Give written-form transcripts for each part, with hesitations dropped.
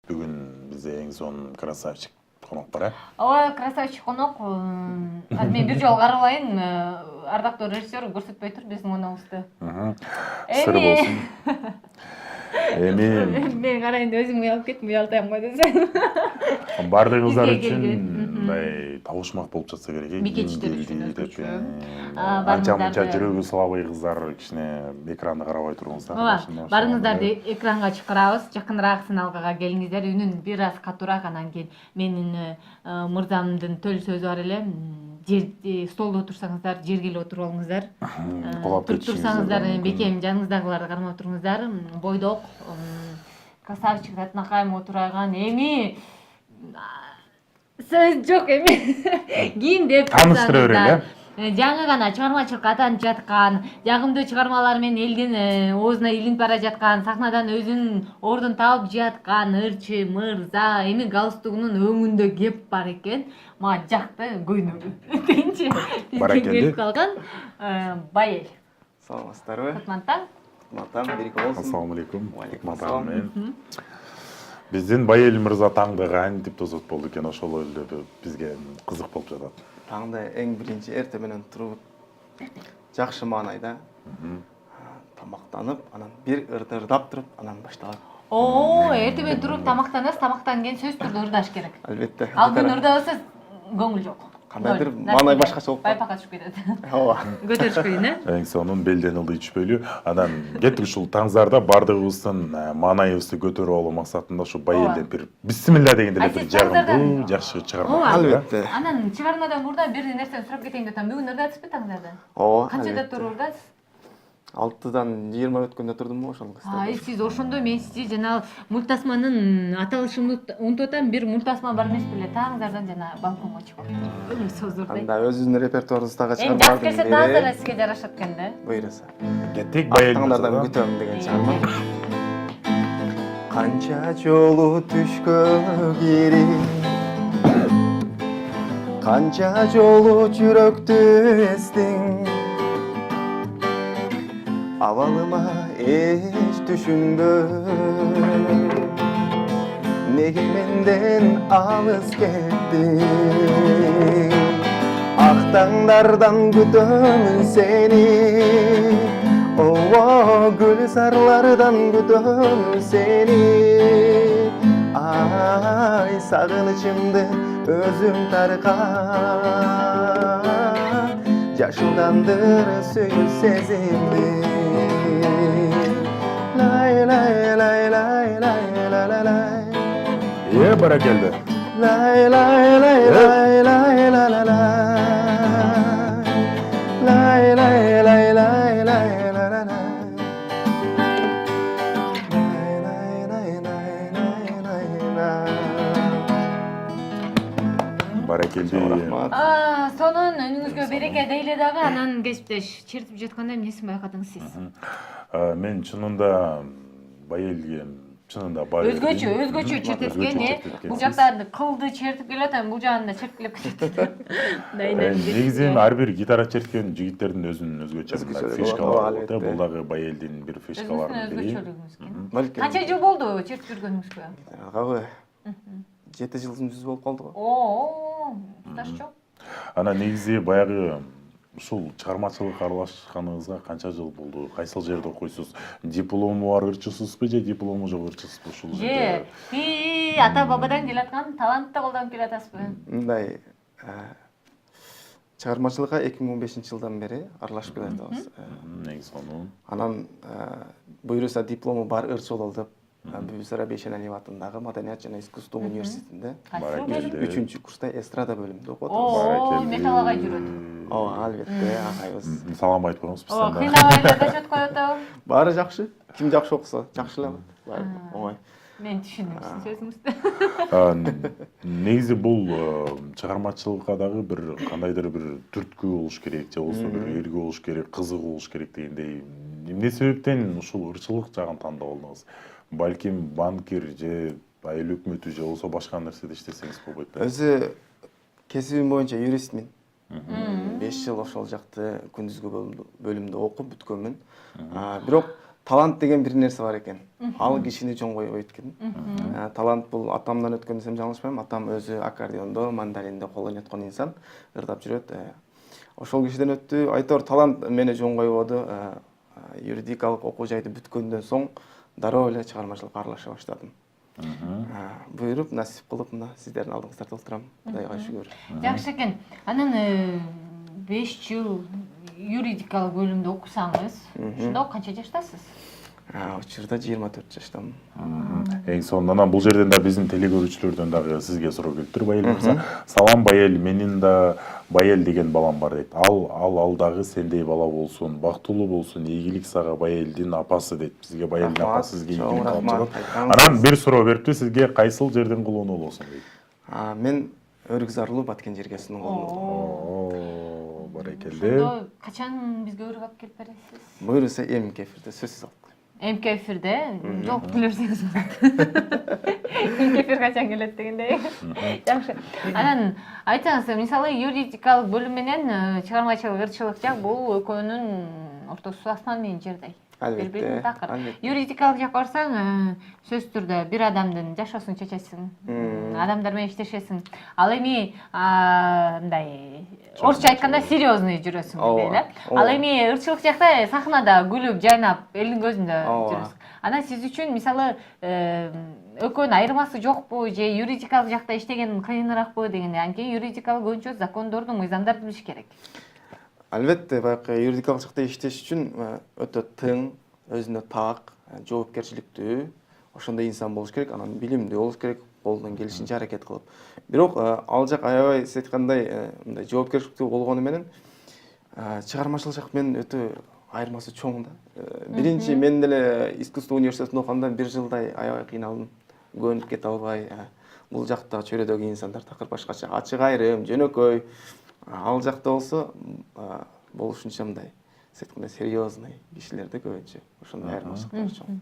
Бүгін бізде ең соң красавчик қонақ бар, Ооба, красавчик конок. Мен бир жолу карабайын, ардактуу режиссер көрсөтпөй тур биздин коногубузду. Сыр болсын. Мен карайын өзүм уялып кеттим, уялтайм го десем. Бардыгыңыздар үчүн табышмак болуп жатса керек. Мекечтер үчүн өзгөчө. Анча-мынча жүрөгү слабый кыздар кичине экранды карабай туруңуздар. Ооба, барыңыздарды экранга чакырабыз. Жакыныраак сыналгага келиңиздер. Үнүн бир аз катуураак, анан кийин менин мырзамдын төл сөзү бар эле. Столдо отурсаңыздар, жерге эле отуруп алыңыздар. Туруп турсаңыздар, бекем жаныңыздагыларды кармап туруңуздар. Бойдок, красавчик Татнакаем отурайган эми сөз жок эми. Кийиндеп тааныштыра берели. Жаңы гана чыгармачылыкка атанып жаткан, жагымдуу чыгармалар менен элдин оозуна илинип бара жаткан, сахнадан өзүнүн ордун таап жаткан ырчы мырза, эми галстугунун өңүндө кеп бар экен. Мага жакты, көйнөгү дейинчи. Келип калган Байел. Саламатсыздарбы? Кутмантаң. Кутмантаң, береке болсун. Ассаламу алейкум. Кутмантаң. Биздин Байел мырза таңдаган деп тозот болду экен, ошол эле бизге кызык болуп жатат. Таңда эң биринчи эрте менен туруп, жакшы маанайда тамактанып, анан бир ырдырдап туруп, анан башталат. Эрте менен туруп тамактанасыз, тамактан кийин сөзсүз түрдө ырдаш керек. Албетте. Ал күн ырдабасыз, көңүл жок. Кандайдыр маанай башкача болуп калат. Байпакка түшүп кетет. Ооба. Көтөрүшпөйүн, Эң сонун белден ылдый түшпөйлү. Анан кеттик ушул таңзарда бардыгыбыздын маанайыбызды көтөрүп алуу максатында ушу Байелден бир бисмилла дегенде эле бир жагымдуу жакшы чыгарма. Албетте. Анан чыгармадан мурда бир нерсени сурап кетейин деп атам. Бүгүн ырдадыңызбы таңзарда? Ооба. Канчада туруп ырдадыңыз? 6-дан 20 өткөндө турдумбу ошол кезде. Сиз ошондо мен сизди жана мультасманын аталышын унутуп атам. Бир мультасма бар эмес беле? Таңзардан жана балконго чыгып. Өмүр созурдай. Анда өзүнүн репертуарыңыздагы Эң жас келсе чыгармалардын таза бири. эле сизге жарашат экен да. Буйруса. Кеттик Байел Таңдардан мырзадан. күтөм деген чыгарма. Канча жолу түшкө кирип, канча жолу жүрөктү эстиң. Абалыма эч түшүнбөй, неге менден алыс кеттиң? Ак таңдардан күтөм сени, гүл сарлардан күтөм сени. Ай, сагынычымды өзүм таркат, жашылдандыр сүйүү сезимди. Лай лай лай лай лай лай лай. Баракелде. Лай лай лай лай лай лай лай лай лай лай лай лай лай лай лай Баракелде. Сонун өнүңүзгө береке дейле дагы. Анан кесиптеш чертип жатканда эмнесин байкадыңыз сиз? Мен чынында Байелге чынында бай. Өзгөчө чертеткен, бул жактарды кылды чертип келатам, бул жагында чертилип кетет. Негизи ар бир гитара черткен жигиттердин өзүнүн өзгөчө фишкалары бар. Бул дагы Байелдин бир фишкаларынын бири. Канча жыл болду чертип жүргөнүңүзгө? Агабы 7 жылдын жүзү болуп калды го. Таш жок. Анан негизи баягы ушул чыгармачылыкка аралашканыңызга канча жыл болду? Кайсыл жерде окуйсуз? Диплому бар ырчысызбы же диплому жок ырчысызбы ушул жерде? Ата бабадан келаткан талантты колдонуп келатасызбы? Мындай чыгармачылыкка 2015-жылдан бери аралашып келатабыз. Негизи сонун. Анан буйруса диплому бар ырчы болол деп Бибисара Бейшеналиев атындагы Маданият жана искусство университетинде 3-чү курста эстрада бөлүмүндө окуп атабыз. Металл агай жүрөт. Албетте, агайыбыз. Салам айтып коюңуз биз сенде. Кыйнабай эле чөт коюп атабы? Баары жакшы. Ким жакшы окуса, жакшы эле болот. Оңой. Мен түшүндүм сизин сөзүңүздү. Негизи бул чыгармачылыкка дагы бир кандайдыр бир түрткү болуш керек, же болбосо бир эргүү болуш керек, кызыгуу болуш керек дегендей. Эмне себептен ушул ырчылык жагын тандап алдыңыз? Балким банкир же айыл өкмөтү же болбосо башка нерседе иштесеңиз болбойт беле? Өзү кесибим боюнча юристмин. 5 жыл ошол жакты күндүзгү бөлүмдө окуп бүткөнмүн. Бирок талант деген бир нерсе бар экен. Ал кишини чоң койбойт экен. Талант бул атамдан өткөн десем жаңылышпайм. Атам өзү аккордеондо, мандолиндо кол ойноткон инсан, ырдап жүрөт. Ошол кишиден өттү. Айтор талант мени чоң койбоду. Юридикалык окуу жайды бүткөндөн соң дароо эле чыгармачылыкка аралаша баштадым. Буйруп, насип кылып мына сиздердин алдыңыздарда отурам. Кудайга шүгүр. Жакшы экен. Анан 5 жыл юридикалык бөлүмдө окусаңыз, ошондо канча жаштасыз? Учурда 24 жаштамын. Эң соңунан бул жерден да биздин телекөрүүчүлөрдөн дагы сизге суроо келип тур, Байел мырза. Салам Байел, менин да Байел деген балам бар дейт. Ал дагы сендей бала болсун, бактылуу болсун, ийгилик сага Байелдин апасы дейт. Бизге Байелдин апасы сизге ийгилик кылып жатат. Анан бир суроо берипти, сизге кайсыл жердин кулуну болосуң дейт. Мен Өргүзарлуу Баткен жергесинин кулуну. Баракелде. Ошондо качан бизге өрүк алып келип бересиз? Буюрса эмки эфирде сөзсүз алып келем. Эмки эфирде жок билерсиңиз болот. Эмки эфир качан келет дегендей. Жакшы. Анан айтсаңыз, мисалы юридикалык бөлүм менен чыгармачылык ырчылык жак бул экөөнүн ортосу асман менен жердей. Бири-бирин такыр. Юридикалык жакка барсаң, сөзсүз түрдө бир адамдын жашоосун чечесиң, адамдар менен иштешесиң. Ал эми мындай орусча айтканда серьезный жүрөсүң эле. Ал эми ырчылык жакта сахнада күлүп, жайнап, элдин көзүндө жүрөсүң. Анан сиз үчүн мисалы экөөнүн айырмасы жокпу же юридикалык жакта иштеген кыйыныраакпы дегенде, анткени юридикалык боюнча закондорду, мыйзамдарды билиш керек. Албетте, баягы юридикалык жакта иштеш үчүн өтө тың, өзүнө так, жоопкерчиликтүү, ошондой инсан болуш керек, анан билимдүү болуш керек, колдон келишинче аракет кылып. Бирок ал жак аябай сиз айткандай мындай жоопкерчиликтүү болгону менен чыгармачылык жак менен өтө айырмасы чоң да. Биринчи мен деле искусство университетинде окуганда бир жылдай аябай кыйналдым. Көнүп кете албай, бул жакта чөйрөдөгү инсандар такыр башкача, ачык айрым, жөнөкөй. Ал жакта болсо болушунча мындай, сиз айткандай серьезный кишилерде көбүнчө ошондой айырмачылыктар чоң.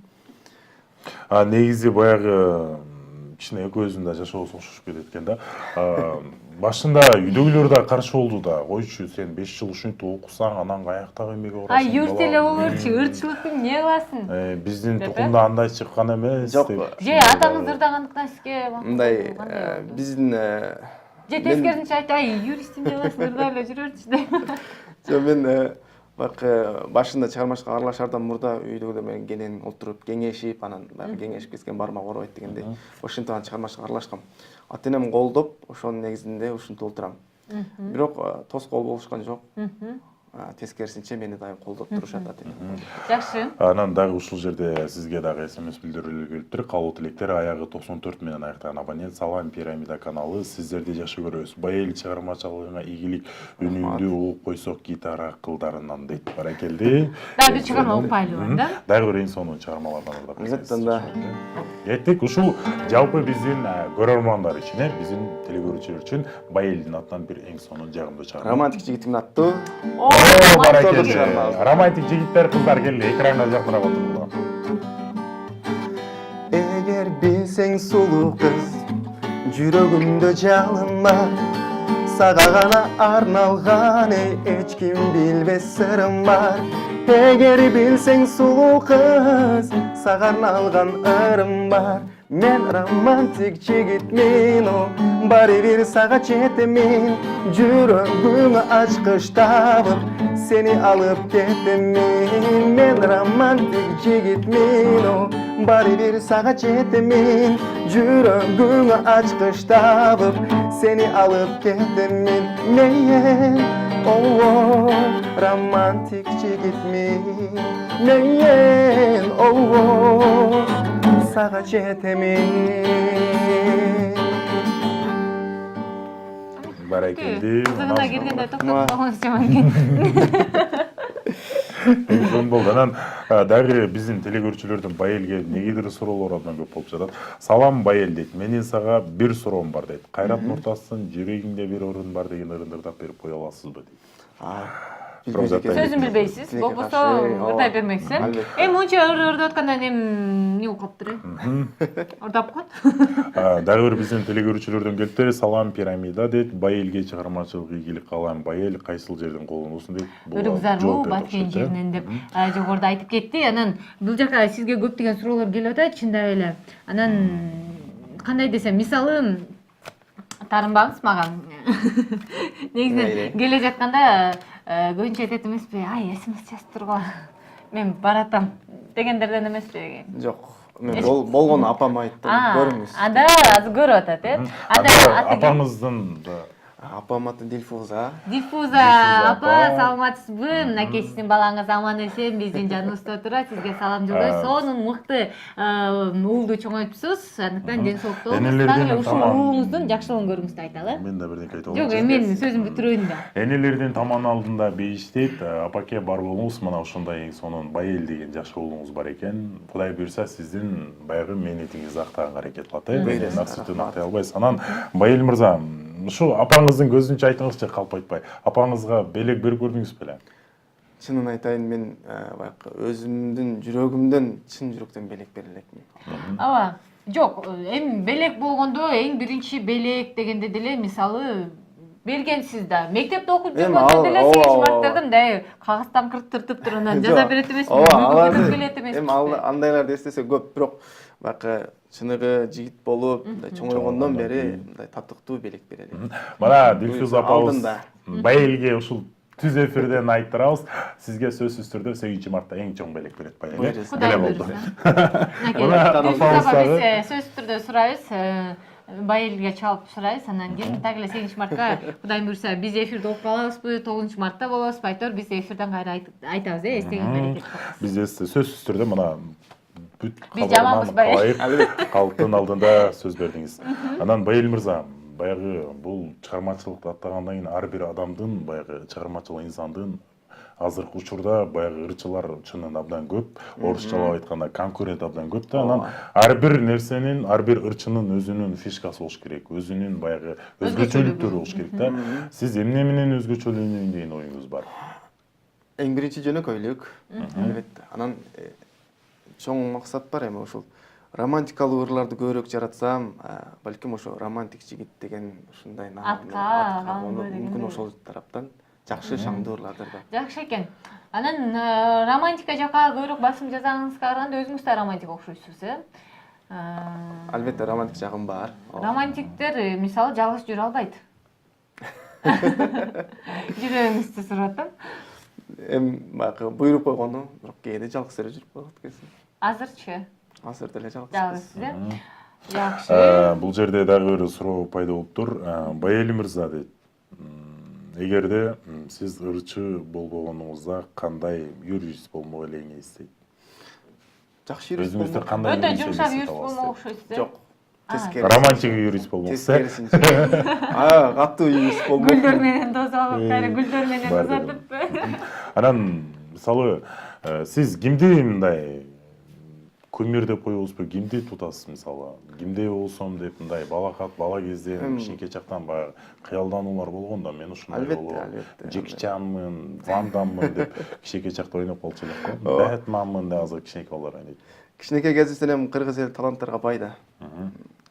Негизи баягы кичине экөөбүздүн да жашообуз окшош кетет экен да. Башында үйдөгүлөр да каршы болду да. Койчу, сен 5 жыл ушинтип окусаң, анан каяктагы эмеге барасың? Юрт эле болурчу, ырчылыкты эмне кыласың? Биздин тукумда андай чыккан эмес. Жок. Же атаңыз ырдагандыктан сизге мындай биздин же тескерисинче айтты, юрист эмне кыласың, ырдап эле жүрөрчү деп. Жок, мен башында чыгармачылыкка аралашардан мурда үйдөгүлөр менен кенен отуруп кеңешип, анан баягы кеңешип кеткен бармак оорубайт дегендей. Ошентип анан чыгармачылыкка аралашкам. Ата-энем колдоп, ошонун негизинде ушинтип отурам. Бирок тоскоол болушкан жок. Тескерисинче мени дайым колдоп турушат ата-энем. Жакшы. Анан дагы ушул жерде сизге дагы СМС билдирүүлөр келиптир. Кабыл тилектер аягы 94 менен аяктаган абонент. Салам Пирамида каналы. Сиздерди жакшы көрөбүз. Байел чыгармачылыгына ийгилик, үнүңдү угуп койсок гитара акылдарынан дейт. Баракелде. Дагы чыгарма укпайлыбы да? Дагы бир эң сонун чыгармалардан ырдап Албетте да. Кеттик. Ушул жалпы биздин көрөрмандар үчүн, биздин телекөрүүчүлөр үчүн Байелдин атынан бир эң сонун жагымдуу чыгарма. Романтик жигитимин аттуу. Романтик жигиттер, кыздар келди, экранга жакыныраак отуруңдар. Эгер билсең сулуу кыз, жүрөгүмдө жалын бар, сага гана арналган, эч ким билбес сырым бар. Эгер билсең сулуу кыз, сага арналган ырым бар. Мен романтик жигитмин, баары бир сага жетемин. Жүрөгүңө ачкыч табып, сени алып кетемин. Мен романтик жигитмин, баары бир сага жетемин. Жүрөгүңө ачкыч табып, сени алып кетемин. Мен романтик жигитмин. Мен сага жетемин. Баракелди. Кызыгына киргенде токтоп койгонуз жаман экен. Эң болду. Анан дагы биздин телекөрүүчүлөрдүн Байелге негедир суроолор абдан көп болуп жатат. Салам Байел дейт. Менин сага бир суроом бар дейт. Кайрат Нуртастын жүрөгүңдө бир орун бар деген ырын ырдап берип кое аласызбы дейт. Сөзүн билбейсиз, болбосо ырдай бермексиз. Албетте. Мынча ырдап аткандан эмне болуп калыптыр? Ырдап калат. Дагы бир биздин телегөрүүчүлөрдөн келиптир. Салам пирамида дейт. Бай элге чыгармачылык ийгилик каалайм. Бай эл кайсыл жерден колдоносун дейт. Өрүкзарбы, Баткен жеринен деп жогоруда айтып кетти. Анан бул жака сизге көптөгөн суроолор келип атат, чындап эле. Анан кандай десем, мисалы таарынбаңыз мага. Негизинен келе жатканда көбүнчө айтат эмеспи, ай смс жазып тургула. Мен баратам дегендерден эмеспи? Жок. Мен болгону апама айттым, көрүңүз. Анда азыр көрүп атат, Апаңыздын Апам аты Дилфуза. Диффуза апа, саламатсызбы? Мынакей сиздин балаңыз аман эсен биздин жаныбызда турат. Сизге салам жолдойбуз. Сонун мыкты уулду чоңойтупсуз. Андыктан ден соолукту болуңуз. Дагы эле ушул уулуңуздун жакшылыгын көрүңүз дейт ала. Мен да бирдеке айтып Жок, мен сөзүмдү бүтүрөйүн да. Энелердин таман алдында бейиштейт. Апаке бар болуңуз, мына ушундай эң сонун Бай эл деген жакшы уулуңуз бар экен. Кудай буйрса сиздин баягы мээнетиңизди актаганга аракет кылат. Мен аксытын актай албайсыз. Анан Бай эл мырза, ушу апаңыздын көзүнчө айтыңызчы, калп айтпай. Апаңызга белек берип көрдүңүз беле? Чынын айтайын, мен баягы өзүмдүн жүрөгүмдөн чын жүрөктөн белек бере элекмин. Ооба. Жок, эми белек болгондо эң биринчи белек дегенде деле мисалы бергенсиз да. Мектепте окуп жүргөндө деле сегиз марттардым да кагаздан кыртыртып туруп анан жаза берет эмесмин. Аларды келет эмес. Эми андайларды эстесе көп, бирок баягы чыныгы жигит болуп, мындай чоңойгондон бери мындай татыктуу белек бере элек. Мына Дилфуз апабыз Бай элге ушул түз эфирден айттырабыз. Сизге сөзсүз түрдө 8 мартта эң чоң белек берет Бай эл. Деле болду. Биз сөзсүз түрдө сурайбыз. Бай элге чалып сурайбыз. Анан кийин так эле 8 мартка Кудайым буйрса биз эфирде окуп калабызбы, 9 мартта болобузбу, айтор биз эфирден кайра айтабыз, эстеген берекет кылабыз. Биз сөзсүз түрдө мына бүт Биз жаманбыз Бай. Калктын алдында сөз бердиңиз. Анан Бай эл мырза, баягы бул чыгармачылыкты аттагандан кийин ар бир адамдын, баягы чыгармачыл инсандын азыркы учурда баягы ырчылар чынын абдан көп, орусчалап айтканда конкурент абдан көп да. Анан ар бир нерсенин, ар бир ырчынын өзүнүн фишкасы болуш керек, өзүнүн баягы өзгөчөлүктөрү болуш керек да. Сиз эмне менен өзгөчөлөнөйүн деген оюңуз бар? Эң биринчи жөнөкөйлүк, албетте. Анан чоң максат бар эми ушул романтикалуу ырларды көбүрөөк жаратсам, балким ошо романтик жигит деген ушундай атка мүмкүн ошол тараптан жакшы шаңдуу ырлардар бар. Жакшы экен. Анан романтика жака көбүрөөк басым жасаганыңызга караганда өзүңүз да романтик окшойсуз, Албетте романтик жагым бар. Романтиктер мисалы жалгыз жүрө албайт. Жүрөгүңүздү сурап атам. Эми баягы буйруп койгону, бирок кээде жалгыз эле жүрүп коет экенсиң. Азырчы? Азыр деле жалгыз. Жалгыз, жакшы. Бул жерде дагы бир суроо пайда болуптур. Бай эл мырза дейт. Эгерде сиз ырчы болбогонуңузда кандай юрист болмок элеңиз дейт? Жакшы юрист өзүңүздө кандай өтө жумшак юрист болмок окшойсуз. Жок. Романтик юрист болмоксуз. Тескерисинче. Катуу юрист болмок. Гүлдөр менен дос алып, кайра гүлдөр менен узатып. Анан мисалы сиз кимди мындай көмүр деп коебузбу, кимди тутасыз мисалы? Кимдей болсом деп мындай бала кезден кичинекей чактан баягы кыялдануулар болгон да, мен ушундай болом. Джеки Чанмын, Ван Даммын деп кичинекей чакта ойноп калчу элек го. Бэтменмын деп азыр кичинекей балдар ойнойт. Кичинекей кезибизден эми кыргыз эл таланттарга бай да.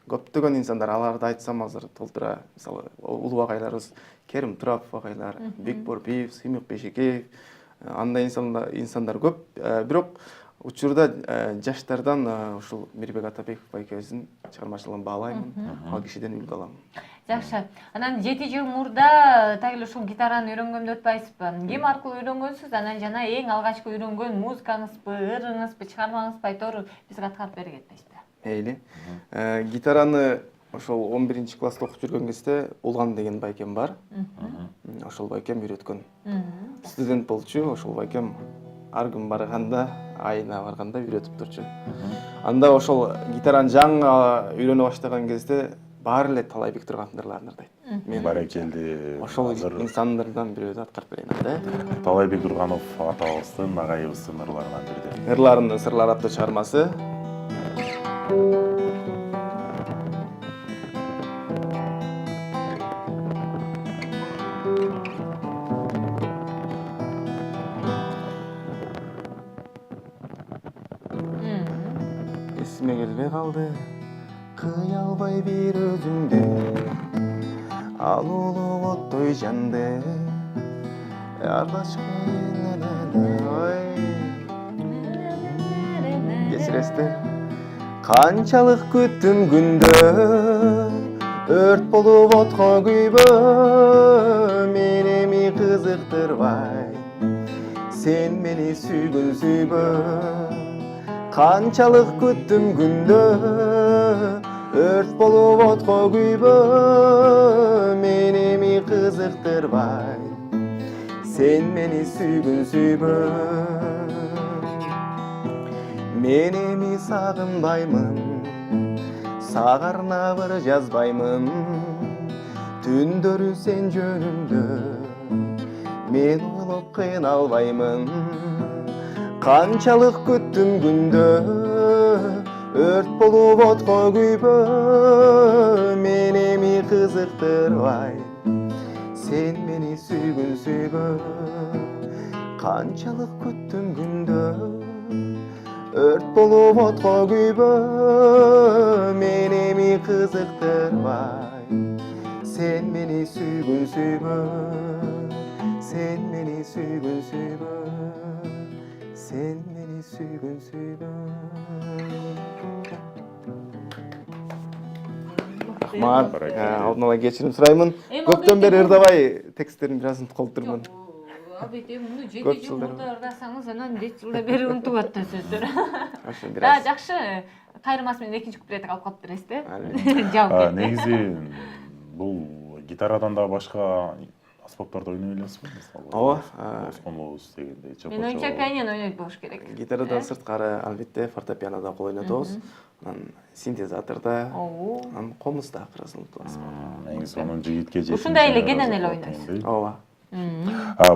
Көптөгөн инсандар, аларды айтсам азыр толтура, мисалы улуу агайларыбыз Керим Турапов агайлар, Бекбор Биев, Сыймык Бейшекеев, андай инсандар көп. Бирок учурда жаштардан ушул Мирбек Атабеков байкебиздин чыгармачылыгын баалаймын, ал кишиден үлгү алам. Жакшы. Анан 7 жыл мурда так эле ушул гитараны үйрөнгөндү өтпайсызбы? Ким аркылуу үйрөнгөнсүз? Анан жана эң алгачкы үйрөнгөн музыкаңызбы, ырыңызбы, чыгармаңызбы айтор бизге аткарып бере кетпейсизби? Мейли. Гитараны ошол 11 класста окуп жүргөн кезде Улган деген байкем бар. Ошол байкем үйрөткөн. Студент болчу, ошол байкем ар күн барганда, айына барганда үйрөтүп турчу. Анда ошол гитараны жаңы үйрөнө баштаган кезде баары эле Талайбек Тургановдун ырларын ырдайт. Баракелди. Ошол инсандардан бирөөдү аткарып берейин анда. Талайбек Турганов атабыздын, агайыбыздын ырларынан бири. Ырларынын сырлары аттуу чыгармасы. эле калды кыя албай бир өзүңдү ал улуу оттой жанды алгачкы кечиресиздер канчалык күттүм күндө өрт болуп отко күйбө мен эми кызыктырбай сен мени сүйгүн сүйбө канчалык күттүм күндө өрт болуп отко күйбө мен эми кызыктырбай сен мени сүйгүн сүйбө мен эми сагынбаймын сага арнап жазбаймын түндөрү сен жөнүндө мен ойлоп кыйналбаймын канчалык күттүм күндө өрт болуп отко күйбө мен эми кызыктырбай сен мени сүйгүн сүйбө канчалык күттүм күндө өрт болуп отко күйбө мен эми кызыктырбай сен мени сүйгүн сүйбө сен мени сүйгүн сүйбө сен мени сүйгүн сүйбө рахмат алдын ала кечирим сураймын көптөн бери ырдабай тексттердин бираасын колдотурмун Албетте муну 7 Көп жыл жылдар. мурда ырдасаңыз анан 5 жылда бери унутуп атты сөздөр. ошо Да, бираз жакшы. Кайрылмас менен экинчи куплетке алып калып бересиз да. Албетте. Жабып кетти. Негизи бул гитарадан да башка аспаптарды ойной элесизби? Ооба. Тосконобуз дегендей Мен оюмча пианино ойнойт болуш керек. Гитарадан сырткары албетте фортепианода кол ойнотобуз. Анан синтезаторда, анан комузда акырысын унутпаңыз. Негизи онун жигитке Ушундай эле кенен эле ойнойсуз. Ооба.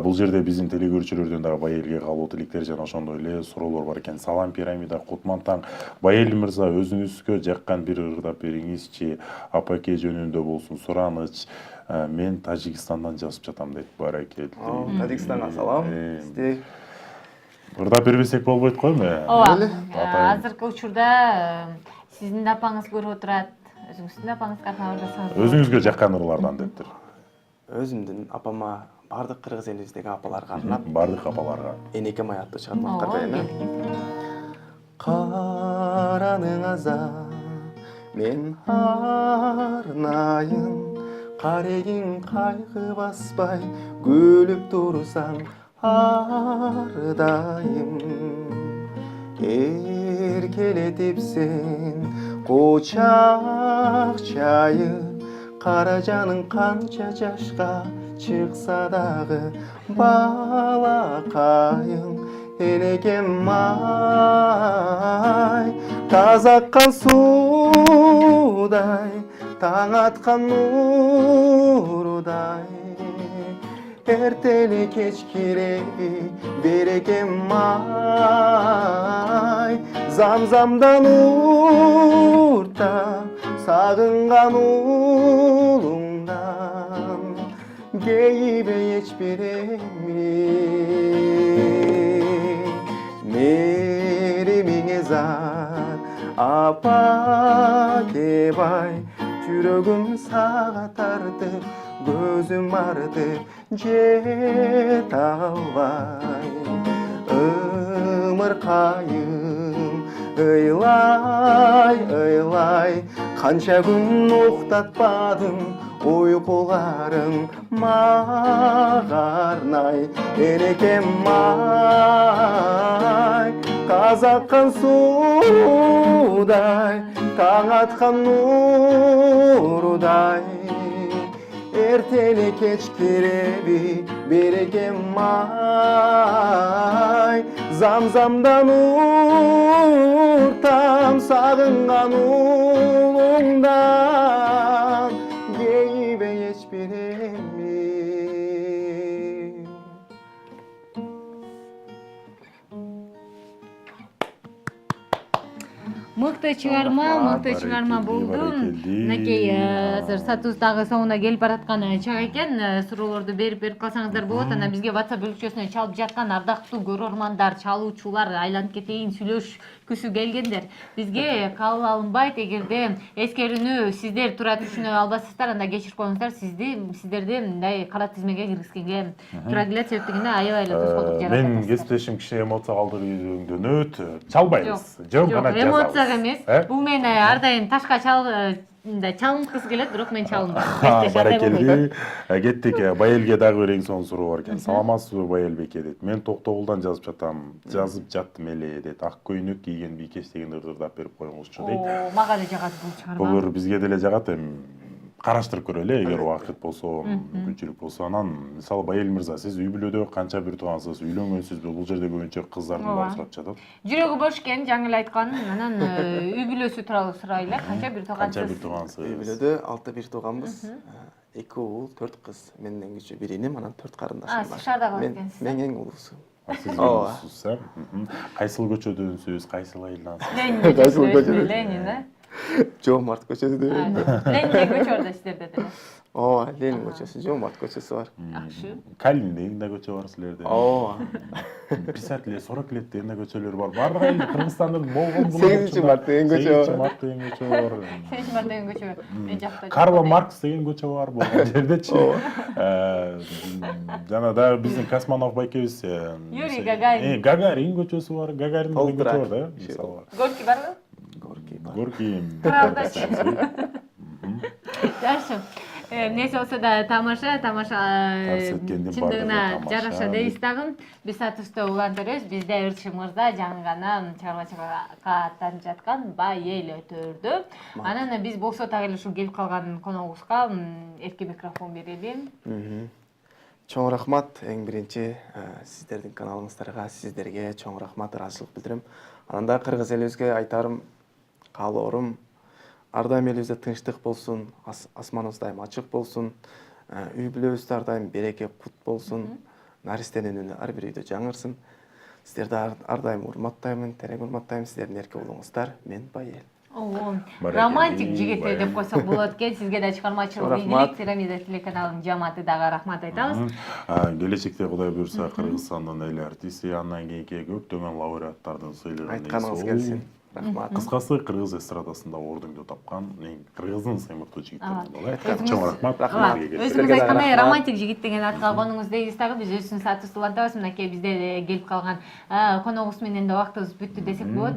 Бул жерде биздин телегөрүүчүлөрдөн дагы Байэлге калуу тилектер жана ошондой эле суроолор бар экен. Салам пирамида, Кутман таң. Байэл мырза, өзүңүзгө жаккан бир ырдап бериңизчи. Апаке жөнүндө болсун сураныч. Мен Тажикстандан жазып жатам дейт. Баракелди. Тажикстанга салам. Сизди Ырдап бербесек болбойт койбу? Ооба. Азыркы учурда сиздин апаңыз көрүп отурат. Өзүңүздүн апаңызга арнап ырдасаңыз. Өзүңүзгө жаккан ырлардан дептир. өзүмдүн апама бардык кыргыз элибиздеги апаларга арнап Бардык апаларга. Энекем аттуу чыгарма кардайын. Келиңиз. Караның аза мен арнайын карегиң кайгы баспай күлүп турсаң ардайым эркелетип сен кучак чайып кара жаның канча жашка чыкса дагы балакайың энекем ай таза аккан суудай таң аткан нуурудай эртели кеч киреби берекем ай замзамдан ууртап сагынган уулуңдан кейбе эч береми меримиңе зар апа кебай жүрөгүм сага тартып көзүм артып жете албай ымыркайым ыйлай ыйлай канча күн уктатпадым уйкуларың мага арнай энекем ай таза аккан суудай таң аткан нуурудай эртели кеч киреби берекем ай замзамдан ууртам сагынган уулуңдан кейбе эч береми мыкты чыгарма болду. Мынакей азыр сатыбыздагы соңуна келип бараткан чак экен. Суроолорду берип калсаңыздар болот. Анан бизге WhatsApp бөлүкчөсүнө чалып жаткан ардактуу көрөрмандар, чалуучулар, айланып кетейин сүйлөшкүсү келгендер. Бизге кабыл алынбайт. Эгерде эскерүүнү сиздер туура түшүнө албасыздар, анда кечирип коюңуздар. Сиздерди мындай кара тизмеге киргизгенге туура келет. Себептигинде аябай эле тоскоолдук жаратат. Менин кесиптешим кичине эмоция калтыруудан дөнөт. Чалбайбыз. Жок, эмоцияга эмес. Бул мени ар дайым ташка чалынткысы келет, бирок мен чалынбайм. Баракелди. Кеттик. Байелге дагы бир эң соң суроо бар экен. Саламатсызбы Байелбеке дейт. Мен Токтогулдан жазып жатам. Жазып жаттым эле дейт. Ак көйнөк кийген бийкеш деген ырдап берип коюңузчу дейт. Мага да жагат бул чыгарма. Булар бизге деле жагат. Караштырып көрөлү, эгер убакыт болсо, мүмкүнчүлүк болсо. Анан, мисалы Байел мырза, сиз үй бүлөдө канча бир туугансыз, үйлөнгөнсүзбү? Бул жерде көбүнчө кыздардын баары сурап жатат. Жүрөгү бош экен, жаңы эле айткан. Анан үй бүлөсү тууралуу сурайлы. Канча бир туугансыз? Канча бир туугансыз? Үй бүлөдө 6 бир тууганбыз. 2 уул, 4 кыз. Менден кичүү бир иним, анан 4 карындашым бар. Сиз шаарда калат экенсиз. Мен эң улуусу. Сиз улуусуз, Кайсыл көчөдөнсүз, кайсыл айылдансыз? Кайсыл көчөдө? Ленин, Жоомарт көчөсү деп. Ленин көчө бар да сиздерде деле. Ооба, Ленин көчөсү, Жоомарт көчөсү бар. Жакшы. Калин деген да көчө бар силерде. Ооба. Писатель 40 лет деген да көчөлөр бар. Бардык эле Кыргызстандын болгон 8-март деген көчө бар. 8-март деген көчө бар. 8-март деген көчө бар. Мен жакта. Карла Маркс деген көчө бар болгон жердечи. Жана дагы биздин Космонов байкебиз Юрий Гагарин. Гагарин көчөсү бар. Гагарин деген көчө бар да, мисалы. Горький барбы? Горький. Правдачы. Жакшы. Эмнеси болсо да тамаша чындыгына жараша дейбиз дагы. Биз статусты улантырабыз. Бизде Ырчы мырза жаңы гана чарбачылыкка аттанып жаткан Байел өтөрдү. Анан биз болсо так эле ушул келип калган коногубузга эркин микрофон берели. Чоң рахмат, эң биринчи сиздердин каналыңыздарга, сиздерге чоң рахмат, ыраазычылык билдирем. Анан да кыргыз элибизге айтарым, каалоорум, ар дайым элибизде тынчтык болсун, асманыбыз дайым ачык болсун, үй бүлөбүздө ар дайым береке кут болсун, наристенин үнү ар бир үйдө жаңырсын. Сиздерди ар дайым урматтаймын, терең урматтайм. Сиздердин эрке уулуңуздар, мен Байел. Романтик жигит деп койсок болот экен. Сизге да чыгармачылык ийгилик, Пирамида телеканалынын жамааты дагы рахмат айтабыз. Келечекте Кудай буюрса Кыргызстандын эл артисти, андан кийинки көптөгөн лауреаттардын сыйлыгын айтканыңыз келсин. Рахмат. Кыскасы кыргыз эстрадасында ордуңду тапкан кыргыздын сыймыктуу жигиттеринин чоң рахмат. Өзүңүз айткандай романтик жигит деген атка конуңуз дейбиз дагы. Биз өзүбүздүн статусту улантабыз. Мынакей бизде келип калган коногубуз менен да убактыбыз бүттү десек болот.